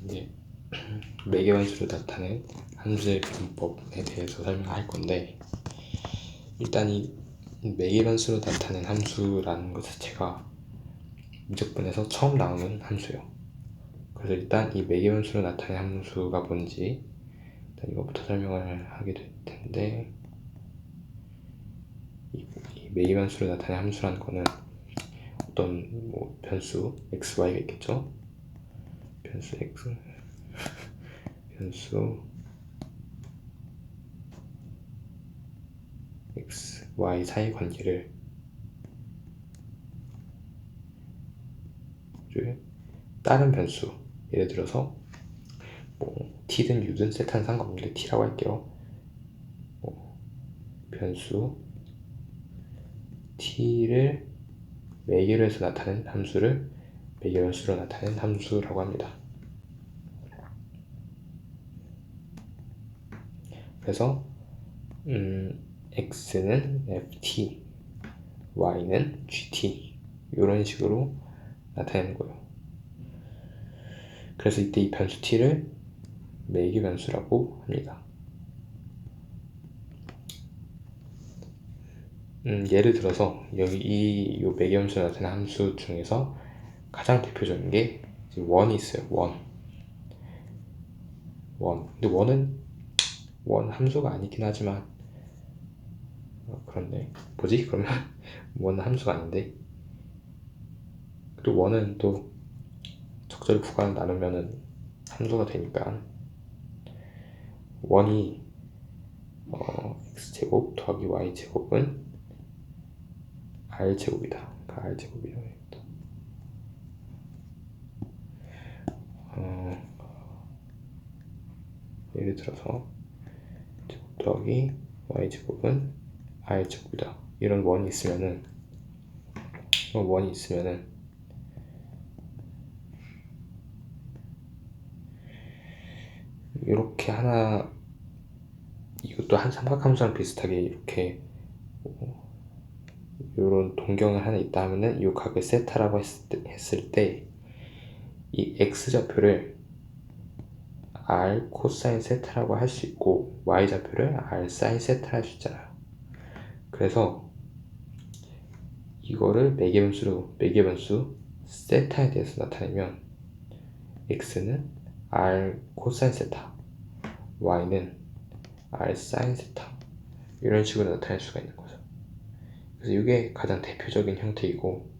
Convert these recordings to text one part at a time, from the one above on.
이제 매개변수로 나타낸 함수의 분법에 대해서 설명할 건데, 일단 이 매개변수로 나타낸 함수라는 것 자체가 미적분에서 처음 나오는 함수예요. 그래서 일단 이 매개변수로 나타낸 함수가 뭔지 일단 이거부터 설명을 하게 될 텐데, 이 매개변수로 나타낸 함수라는 거는 어떤 변수 x, y가 있겠죠. 변수 x, 변수 x, y 사이 관계를 다른 변수, 예를 들어서 t든 u든 세타는 상관없는데 t라고 할게요. 변수 t를 매개로 해서 나타낸 함수를 매개변수로 나타낸 함수라고 합니다. 그래서 x는 ft, y는 gt 이런 식으로 나타내는 거예요. 그래서 이때 이 변수 t를 매개변수라고 합니다. 예를 들어서 여기 이 매개변수로 나타낸 함수 중에서 가장 대표적인 게 원이 있어요. 원. 근데 원 함수가 아니긴 하지만 그런데 뭐지? 그러면 원은 함수가 아닌데, 또 원은 또 적절히 구간을 나누면은 함수가 되니까 원이 x제곱 더하기 y제곱은 r제곱이다. r제곱이라고 합니다. 예를 들어서 제곱 더하기 y제곱은 r제곱이다. 이런 원이 있으면은 이렇게 하나, 이것도 한 삼각함수랑 비슷하게 이렇게 이런 동경을 하나 있다 하면은 이 각을 세타라고 했을 때 이 x좌표를 r 코사인 세타라고 할 수 있고 y좌표를 r 사인 세타라 할 수 있잖아요. 그래서 이거를 매개변수 세타에 대해서 나타내면 x는 r 코사인 세타, y는 r 사인 세타 이런 식으로 나타낼 수가 있는 거죠. 그래서 이게 가장 대표적인 형태이고,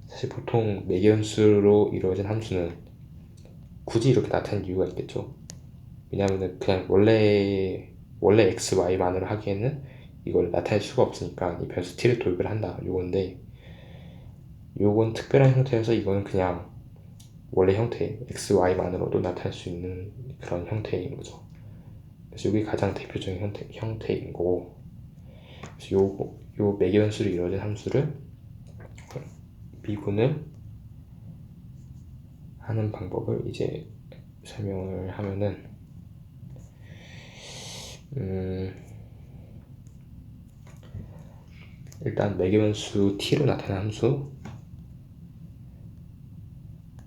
사실 보통 매개변수로 이루어진 함수는 굳이 이렇게 나타낼 이유가 있겠죠. 왜냐하면 그냥 원래 x, y만으로 하기에는 이걸 나타낼 수가 없으니까 이 변수 t를 도입을 한다, 요건데 요건 특별한 형태여서 이거는 그냥 원래 형태 x, y만으로도 나타낼 수 있는 그런 형태인 거죠. 그래서 이게 가장 대표적인 형태인 거고, 그래서 요 매개변수로 이루어진 함수를 미분을 하는 방법을 이제 설명을 하면은, 일단 매개변수 t로 나타난 함수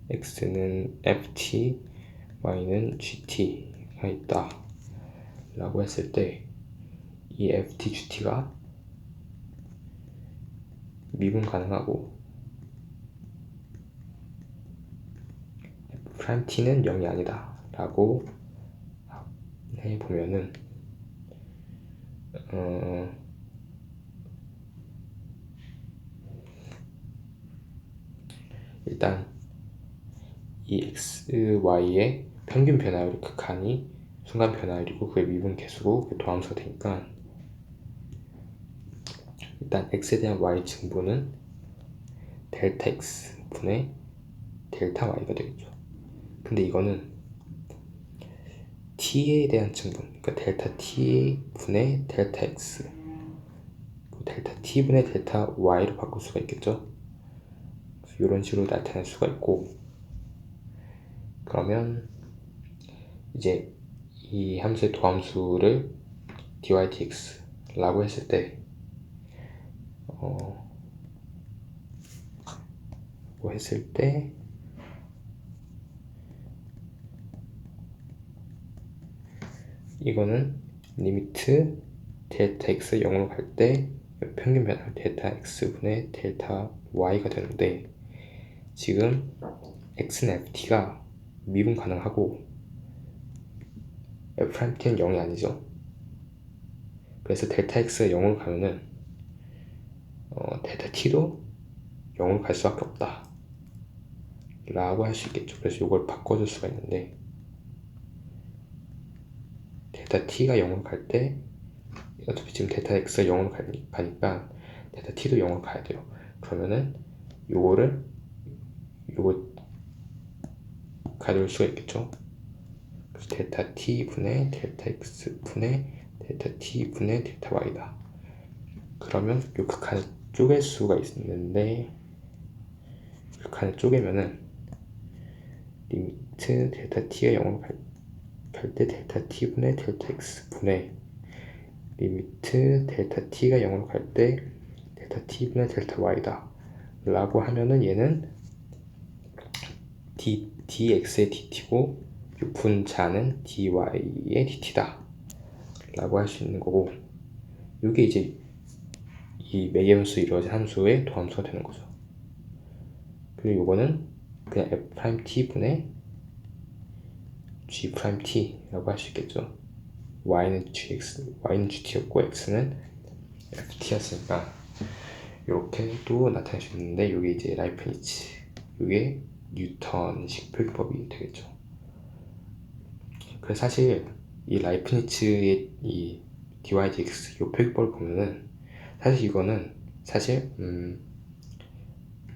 x는 ft, y는 gt가 있다 라고 했을 때 이 ft, gt가 미분 가능하고 f't는 0이 아니다 라고 해보면은 일단 이 x, y의 평균 변화율의 극한이 순간 변화율이고 그게 미분 계수고 그게 도함수가 되니까 일단 x에 대한 y 증분은 델타 x 분의 델타 y가 되겠죠. 근데 이거는 t에 대한 증분, 그러니까 델타 t 분의 델타 x, 델타 t 분의 델타 y로 바꿀 수가 있겠죠. 이런 식으로 나타낼 수가 있고, 그러면 이제 이 함수의 도함수를 dy dx 라고 했을 때 이거는 리미트 델타 x 0으로 갈 때 평균 변화 델타 x분의 델타 y가 되는데, 지금 x는 ft가 미분 가능하고 f't는 0이 아니죠. 그래서 델타 x가 0으로 가면은 델타 t도 0으로 갈 수밖에 없다 라고 할 수 있겠죠. 그래서 이걸 바꿔줄 수가 있는데, 델타 t가 0으로 갈 때 어차피 지금 델타 x가 0으로 가니까 델타 t도 0으로 가야 돼요. 그러면은 요거 가져올 수가 있겠죠. 그래서 델타 t 분의 델타 x 분의 델타 t 분의 델타 y다. 그러면 요 극한을 쪼갤 수가 있는데, 극한을 쪼개면은 리미트 델타 t가 0으로 갈 때 델타 t 분의 델타 x 분의 리미트 델타 t가 0으로 갈 때 델타 t 분의 델타 y다 라고 하면은 얘는 dx의 dt고 요 분자는 dy의 dt다 라고 할 수 있는 거고, 요게 이제 이 매개변수 이루어진 함수의 도함수가 되는 거죠. 그리고 요거는 그냥 f't 분의 g't라고 할 수 있겠죠. y는 gt였고 x는 ft였으니까 이렇게도 나타낼 수 있는데, 요게 이제 라이프니츠, 요게 뉴턴식 표기법이 되겠죠. 그래서 사실 이 라이프니츠의 이 dy dx 요 표기법을 보면은 사실 이거는 사실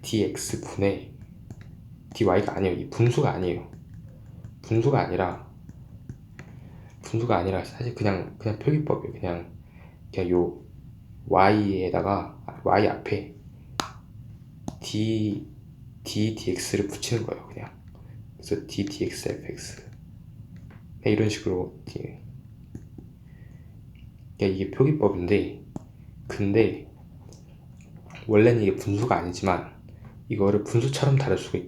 dx 분의 dy가 아니에요. 이 분수가 아니에요. 분수가 아니라 사실 그냥 표기법이에요. 그냥 요 y에다가 y 앞에 dx를 붙이는 거예요. 그냥. 그래서 ddx fx 이런 식으로. 이게 표기법인데, 근데 원래는 이게 분수가 아니지만 이거를 분수처럼 다룰 수가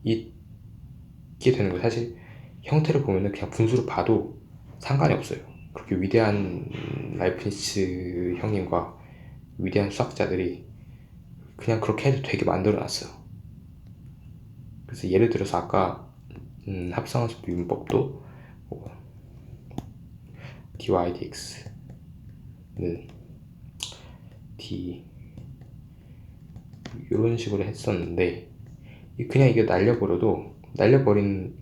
있게 되는 거예요. 사실 형태를 보면은 그냥 분수로 봐도 상관이 없어요. 그렇게 위대한 라이프니츠 형님과 위대한 수학자들이 그냥 그렇게 해도 되게 만들어 놨어요. 그래서 예를 들어서 아까 합성함수 미분법도 dy dx는 d 이런 식으로 했었는데, 그냥 이게 날려버리는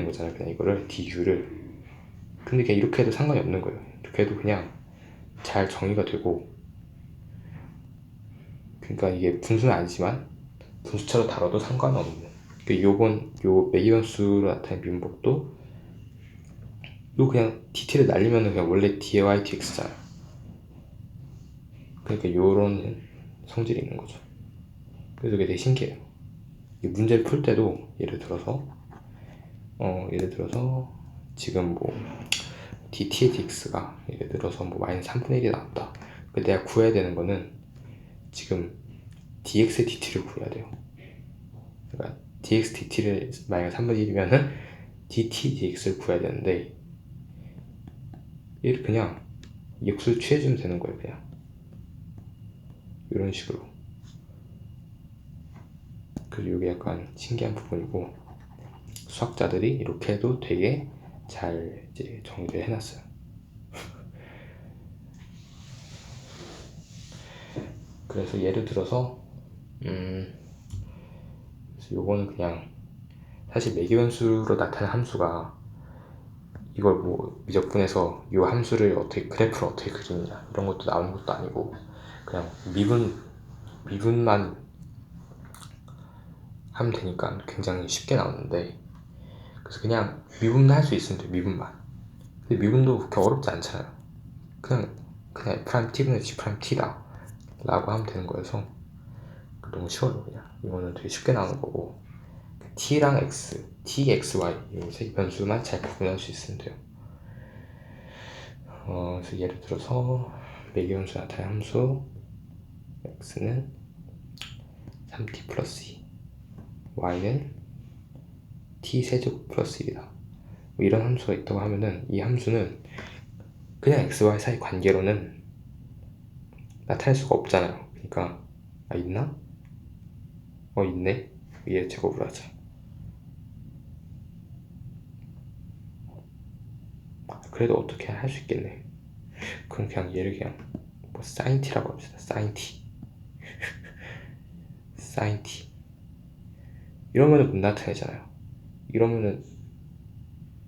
거잖아요. 그냥 이거를 du를. 근데 그냥 이렇게 해도 상관이 없는 거예요. 이렇게 해도 그냥 잘 정의가 되고, 그러니까 이게 분수는 아니지만 분수처럼 다뤄도 상관없는. 요 매기변수로 나타낸 미분법도 요 그냥 dt를 날리면 그냥 원래 dy dx잖아요. 그러니까 요런 성질이 있는 거죠. 그래서 이게 되게 신기해요. 이 문제를 풀 때도 예를 들어서 지금 뭐 dt의 dx가 예를 들어서 뭐 마이너스 3분의 1이 나왔다. 내가 구해야 되는 거는 지금 dx의 dt를 구해야 돼요. 그러니까 dx dt를 마이너스 3분의 1이면은 dt dx를 구해야 되는데, 얘를 그냥 역수를 취해주면 되는 거예요. 그냥 이런 식으로. 그리고 이게 약간 신기한 부분이고, 수학자들이 이렇게 해도 되게 잘 이제 정리를 해놨어요. 그래서 예를 들어서 요거는 그냥 사실 매기변수로 나타난 함수가 이걸 뭐 미적분해서 요 함수를 그래프를 어떻게 그리느냐 이런 것도 나오는 것도 아니고, 그냥 미분만 하면 되니까 굉장히 쉽게 나오는데, 그래서 그냥 미분만 할 수 있으면 돼요. 미분만. 근데 미분도 그렇게 어렵지 않잖아요. 그냥 f't분의 g't다 라고 하면 되는 거여서 너무 쉬워요. 그냥 이거는 되게 쉽게 나오는 거고, t랑 x, t, x, y 이 세 변수만 잘 구분할 수 있으면 돼요. 그래서 예를 들어서 매기변수 나타낸 함수 x는 3t 플러스 2, y는 t 세제곱 플러스 1이다. 뭐 이런 함수가 있다고 하면은 이 함수는 그냥 xy 사이 관계로는 나타낼 수가 없잖아요. 그러니까 있나? 있네. 얘 제곱을 하자. 그래도 어떻게 할 수 있겠네. 그럼 그냥 얘를 그냥 뭐 sin t라고 합시다. sin t. sin t. 이러면은 못 나타내잖아요. 이러면은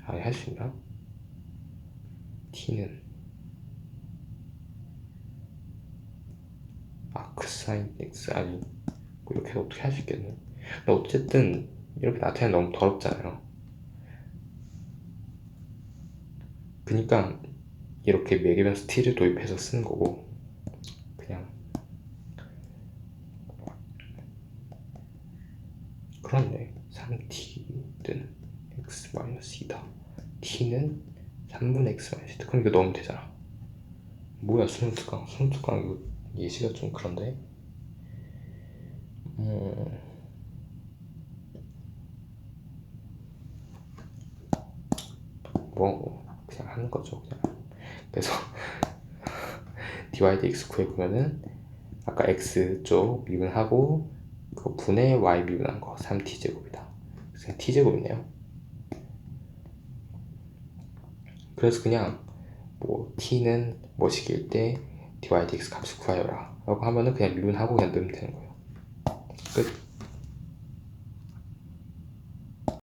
할 수 있나? t는 sin x 이렇게 해서 어떻게 할 수 있겠네. 근데 어쨌든 이렇게 나타내면 너무 더럽잖아요. 그니까 이렇게 매개변수 t를 도입해서 쓰는 거고, 그냥 그렇네. 3t는 x-2다. t는 3분의 x-2다. 그럼 이거 넣으면 되잖아. 뭐야 수능특강 이거 예시가 좀 그런데. 뭐 그냥 하는 거죠 그냥. 그래서 dy dx 구해보면은 아까 x쪽 미분하고 그 분의 y 미분한 거 3t제곱이다. 그래서 t제곱이네요. 그래서 그냥 뭐 t는 뭐식일 때 dy dx 값을 구하여라 라고 하면은 그냥 미분하고 그냥 넣으면 되는 거예요. 끝.